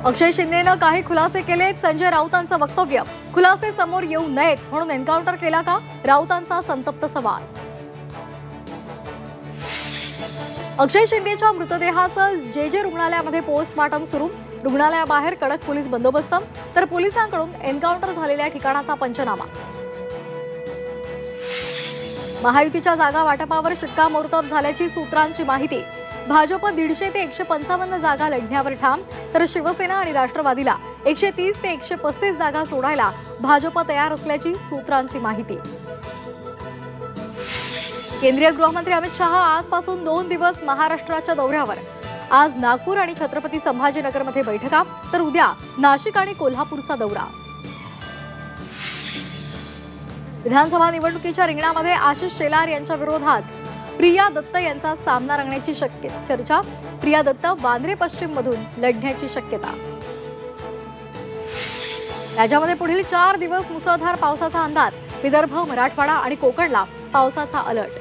अक्षय शिंदेनं काही खुलासे केले। संजय राऊतांचं वक्तव्य, खुलासे समोर येऊ नयेत म्हणून एन्काउंटर केला का? राऊतांचा संतप्त सवाल। अक्षय शिंदेच्या मृतदेहाचं जे रुग्णालयामध्ये पोस्टमार्टम सुरू। रुग्णालयाबाहेर कडक पोलीस बंदोबस्त, तर पोलिसांकडून एन्काउंटर झालेल्या ठिकाणाचा पंचनामा। महायुतीच्या जागा वाटपावर शिक्कामोर्तब झाल्याची सूत्रांची माहिती। भाजप 150 ते 155 जागा लढण्यावर ठाम, तर शिवसेना आणि राष्ट्रवादीला 130 ते 135 जागा सोडायला भाजप तयार असल्याची सूत्रांची माहिती। केंद्रीय गृहमंत्री अमित शहा आजपासून 2 दिवस महाराष्ट्राच्या दौऱ्यावर। आज नागपूर आणि छत्रपती संभाजीनगरमध्ये बैठका, तर उद्या नाशिक आणि कोल्हापूरचा दौरा। विधानसभा निवडणुकीच्या रिंगणामध्ये आशिष शेलार यांच्या विरोधात प्रिया दत्त यांचा सामना रंगण्याची चर्चा। प्रिया दत्त वांद्रे पश्चिम मधून लढण्याची शक्यता। राज्यामध्ये पुढील 4 दिवस मुसळधार पावसाचा अंदाज। विदर्भ, मराठवाडा आणि कोकणला पावसाचा अलर्ट।